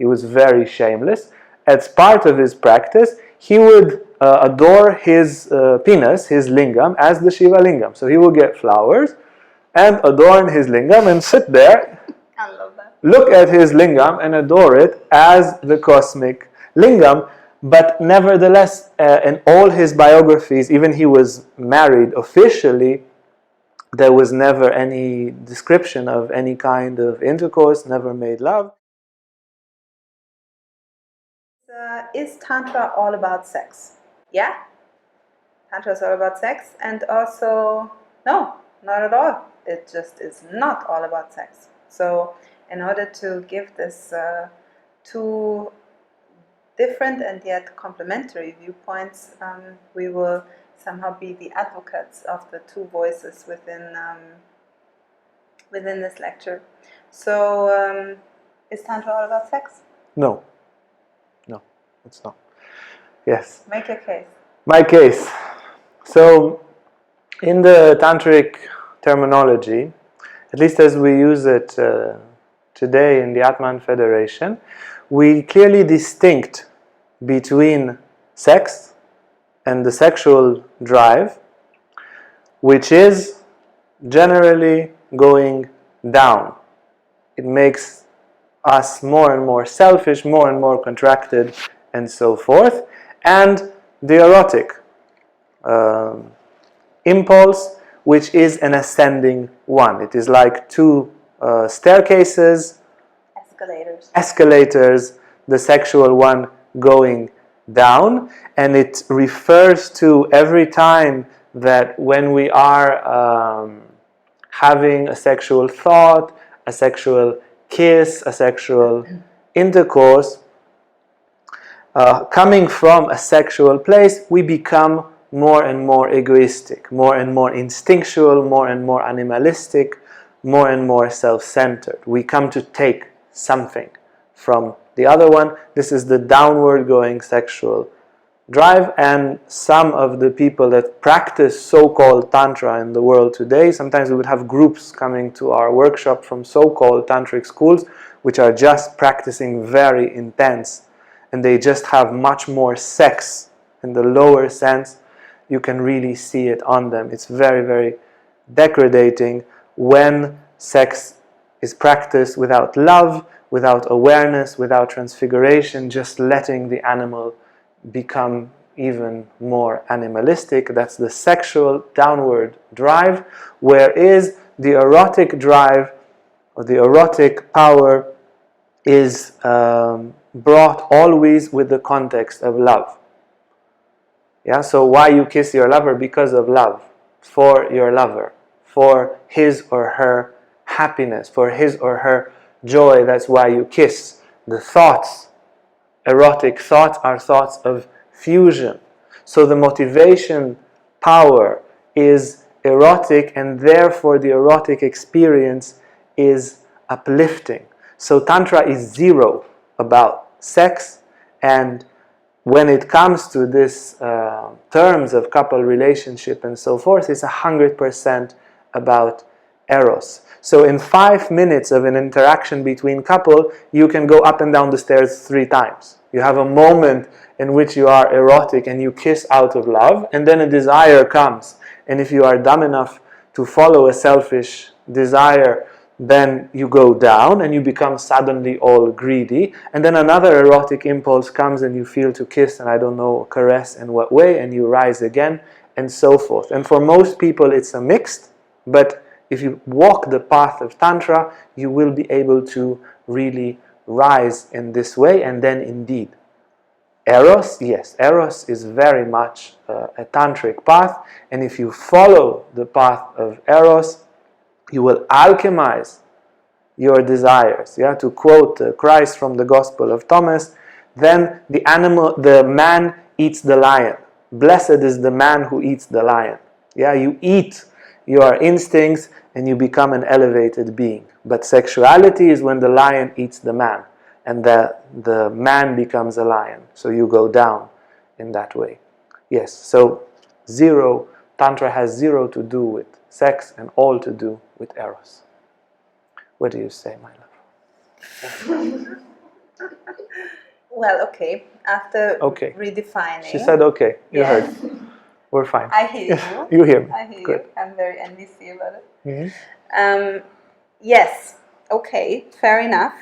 He was very shameless. As part of his practice, he would adore his penis, his lingam, as the Shiva lingam. So he would get flowers and adorn his lingam and sit there, I love that. look at his lingam and adore it as the cosmic lingam. But nevertheless, in all his biographies, even he was married officially, there was never any description of any kind of intercourse, never made love. Is Tantra all about sex? Yeah? Tantra is all about sex, and also, no, not at all. It just is not all about sex. So, in order to give this two different and yet complementary viewpoints, we will somehow be the advocates of the two voices within this lecture. So, is Tantra all about sex? No. No, it's not. Yes. Make your case. My case. So, in the Tantric terminology, at least as we use it today in the Atman Federation, we clearly distinct between sex and the sexual drive, which is generally going down. It makes us more and more selfish, more and more contracted, and so forth. And the erotic impulse, which is an ascending one. It is like two staircases, escalators, the sexual one going down, and it refers to every time that when we are having a sexual thought, a sexual kiss, a sexual intercourse, coming from a sexual place, we become more and more egoistic, more and more instinctual, more and more animalistic, more and more self-centered. We come to take something from the other one. This is the downward going sexual drive, and some of the people that practice so-called Tantra in the world today, sometimes we would have groups coming to our workshop from so-called Tantric schools, which are just practicing very intense, and they just have much more sex in the lower sense. You can really see it on them. It's very, very degrading when sex is practiced without love, without awareness, without transfiguration, just letting the animal become even more animalistic. That's the sexual downward drive, whereas the erotic drive or the erotic power is brought always with the context of love. Yeah, so why you kiss your lover? Because of love, for your lover, for his or her happiness, for his or her joy. That's why you kiss. The thoughts, erotic thoughts, are thoughts of fusion. So the motivation power is erotic, and therefore the erotic experience is uplifting. So Tantra is zero about sex, and when it comes to this terms of couple relationship and so forth, it's 100% about Eros. So in 5 minutes of an interaction between couple, you can go up and down the stairs 3 times. You have a moment in which you are erotic and you kiss out of love, and then a desire comes. And if you are dumb enough to follow a selfish desire, then you go down and you become suddenly all greedy, and then another erotic impulse comes and you feel to kiss, and I don't know, caress in what way, and you rise again, and so forth. And for most people it's a mixed, but if you walk the path of Tantra, you will be able to really rise in this way. And then indeed, Eros, yes, Eros is very much a Tantric path, and if you follow the path of Eros, you will alchemize your desires. Yeah, to quote Christ from the Gospel of Thomas, then the man eats the lion. Blessed is the man who eats the lion. Yeah, you eat your instincts and you become an elevated being. But sexuality is when the lion eats the man, and the man becomes a lion. So you go down in that way. Yes, so Tantra has zero to do with sex and all to do with Eros. What do you say, my love? Well, okay. After Okay. redefining. She said okay. You Yes. heard. We're fine. I hear you. You hear me. I hear Good. you. I'm very NVC about it. Mm-hmm. Yes. Okay. Fair enough.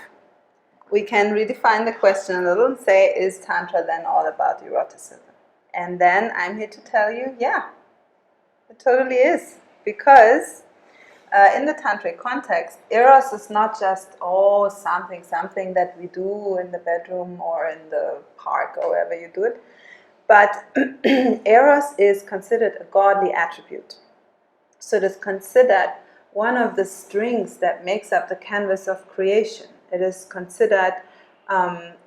We can redefine the question a little and say, is Tantra then all about eroticism? And then I'm here to tell you, yeah, it totally is. Because in the Tantric context, Eros is not just, something that we do in the bedroom or in the park or wherever you do it. But Eros is considered a godly attribute. So it is considered one of the strings that makes up the canvas of creation. It is considered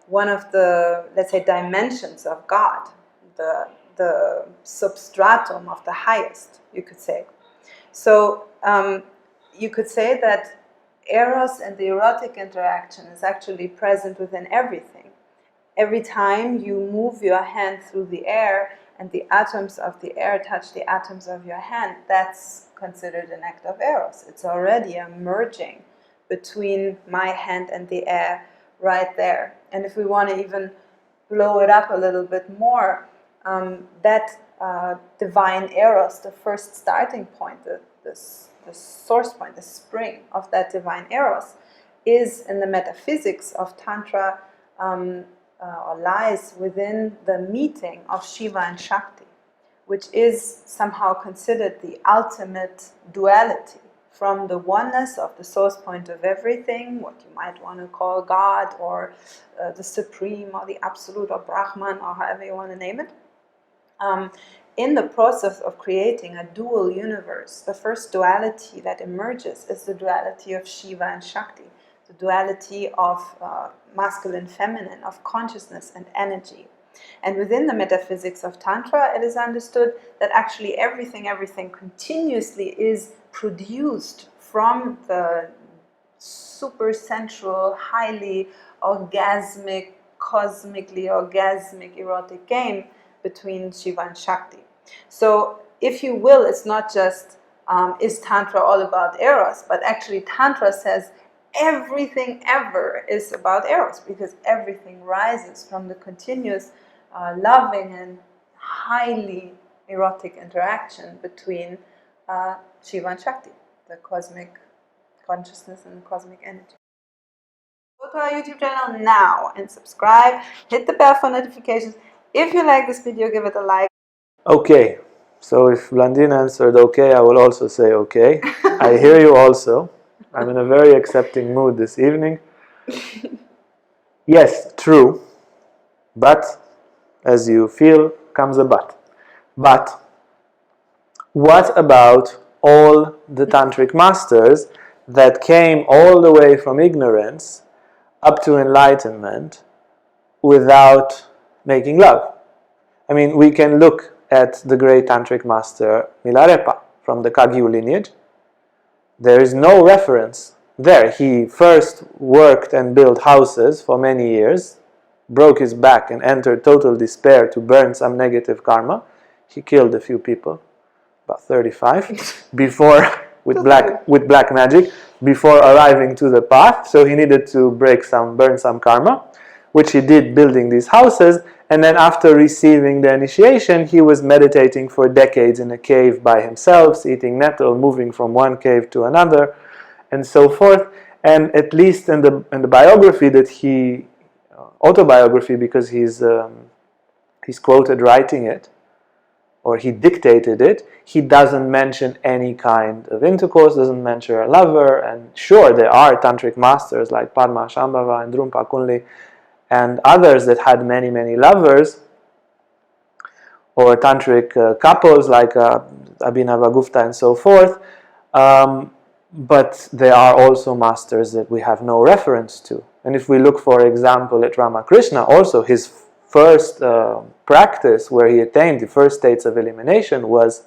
one of the, let's say, dimensions of God, the substratum of the highest, you could say. So you could say that Eros and the erotic interaction is actually present within everything. Every time you move your hand through the air and the atoms of the air touch the atoms of your hand, that's considered an act of Eros. It's already a merging between my hand and the air right there. And if we want to even blow it up a little bit more, that divine Eros, the first starting point, the source point, the spring of that divine Eros, is in the metaphysics of Tantra, or lies within the meeting of Shiva and Shakti, which is somehow considered the ultimate duality from the oneness of the source point of everything, what you might want to call God or the Supreme or the Absolute or Brahman or however you want to name it. In the process of creating a dual universe, the first duality that emerges is the duality of Shiva and Shakti, the duality of masculine, feminine, of consciousness and energy. And within the metaphysics of Tantra, it is understood that actually everything continuously is produced from the super sensual, highly orgasmic, cosmically orgasmic erotic game between Shiva and Shakti. So, if you will, it's not just is Tantra all about Eros, but actually Tantra says everything ever is about Eros, because everything rises from the continuous loving and highly erotic interaction between Shiva and Shakti, the cosmic consciousness and the cosmic energy. Go to our YouTube channel now and subscribe, hit the bell for notifications. If you like this video, give it a like. Okay, so if Blandine answered okay, I will also say okay. I hear you also. I'm in a very accepting mood this evening. Yes, true. But, as you feel, comes a but. But, what about all the Tantric masters that came all the way from ignorance up to enlightenment without making love? I mean, we can look at the great Tantric master Milarepa from the Kagyu lineage. There is no reference there. He first worked and built houses for many years, broke his back and entered total despair to burn some negative karma. He killed a few people, about 35, before with black magic, before arriving to the path. So he needed to burn some karma, which he did building these houses. And then after receiving the initiation, he was meditating for decades in a cave by himself, eating nettle, moving from one cave to another, and so forth. And at least in the biography that he, autobiography, because he's quoted writing it, or he dictated it, he doesn't mention any kind of intercourse, doesn't mention a lover. And sure, there are Tantric masters like Padma Shambhava and Drumpa Kunli and others that had many, many lovers, or Tantric couples like Abhinava Gupta and so forth. But there are also masters that we have no reference to. And if we look, for example, at Ramakrishna, also his first practice where he attained the first states of elimination was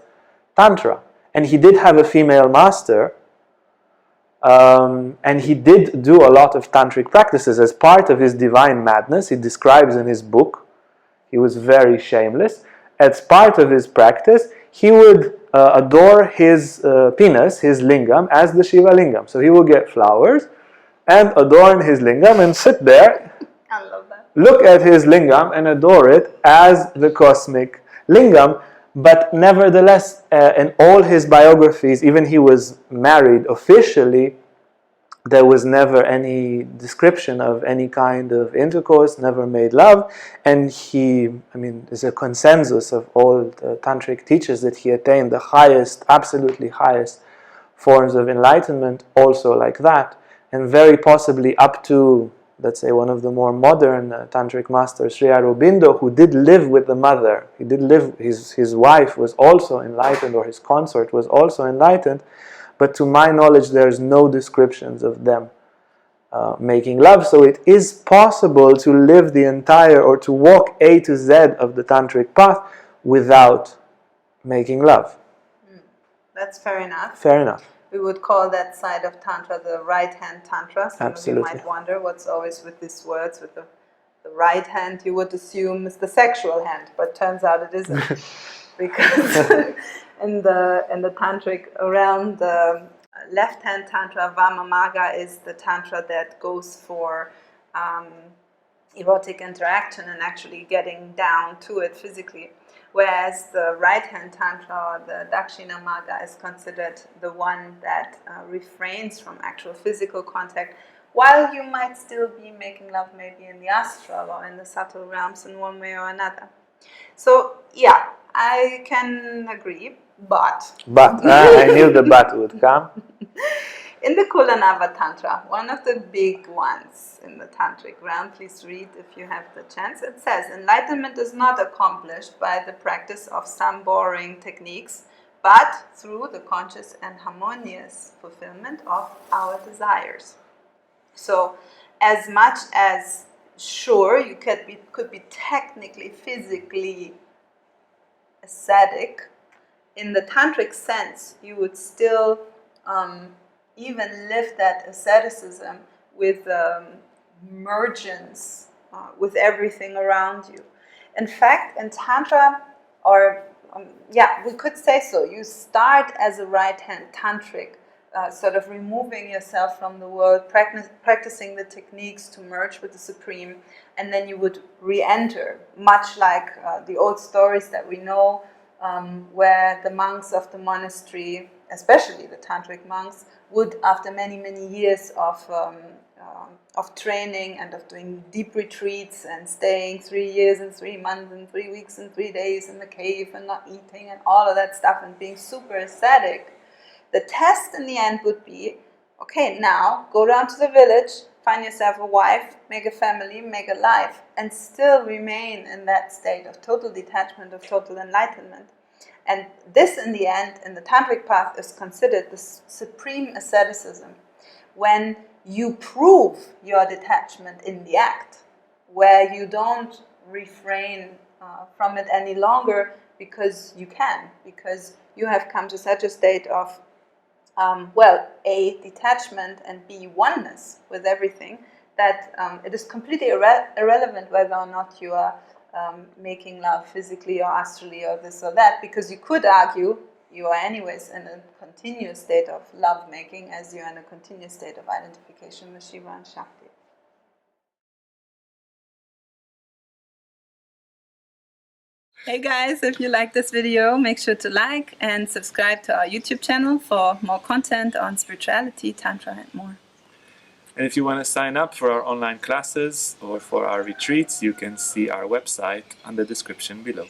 Tantra. And he did have a female master, and he did do a lot of tantric practices as part of his divine madness. He describes in his book, he was very shameless. As part of his practice, he would adore his penis, his lingam, as the Shiva lingam. So he would get flowers and adorn his lingam and sit there I love that. Look at his lingam and adore it as the cosmic lingam. But nevertheless, in all his biographies, even he was married officially, there was never any description of any kind of intercourse, never made love, and there's a consensus of all the tantric teachers that he attained the highest, absolutely highest forms of enlightenment also like that, and very possibly up to, let's say, one of the more modern tantric masters, Sri Aurobindo, who did live with the mother. He did live, his wife was also enlightened, or his consort was also enlightened, but to my knowledge there's no descriptions of them making love. So it is possible to live the entire, or to walk A to Z of the tantric path without making love. That's fair enough. Fair enough. We would call that side of Tantra the right-hand Tantra. Some Absolutely. of you might wonder what's always with these words, with the right hand you would assume is the sexual hand, but turns out it isn't. Because in the Tantric realm, the left-hand Tantra, Vamamaga, is the Tantra that goes for erotic interaction and actually getting down to it physically. Whereas the right-hand Tantra, or the Dakshinamaga, is considered the one that refrains from actual physical contact, while you might still be making love maybe in the astral or in the subtle realms in one way or another. So, yeah, I can agree, but... I knew the but would come. In the Kulanava Tantra, one of the big ones in the Tantric realm, please read if you have the chance, it says, enlightenment is not accomplished by the practice of some boring techniques, but through the conscious and harmonious fulfillment of our desires. So, as much as, sure, you could be technically, physically ascetic, in the Tantric sense, you would still even live that asceticism with mergence with everything around you. In fact, in Tantra, or we could say so, you start as a right-hand Tantric, sort of removing yourself from the world, practicing the techniques to merge with the Supreme, and then you would re-enter, much like the old stories that we know, where the monks of the monastery, especially the Tantric monks, would, after many, many years of training and of doing deep retreats and staying 3 years and 3 months and 3 weeks and 3 days in the cave and not eating and all of that stuff and being super ascetic, the test in the end would be, okay, now go down to the village, find yourself a wife, make a family, make a life, and still remain in that state of total detachment, of total enlightenment. And this, in the end, in the Tantric path, is considered the supreme asceticism, when you prove your detachment in the act, where you don't refrain from it any longer because you can, because you have come to such a state of, A, detachment, and B, oneness with everything, that it is completely irrelevant whether or not you are making love physically or astrally or this or that, because you could argue you are anyways in a continuous state of love making, as you are in a continuous state of identification with Shiva and Shakti. Hey guys, if you like this video, make sure to like and subscribe to our YouTube channel for more content on spirituality, Tantra and more. And if you want to sign up for our online classes or for our retreats, you can see our website on the description below.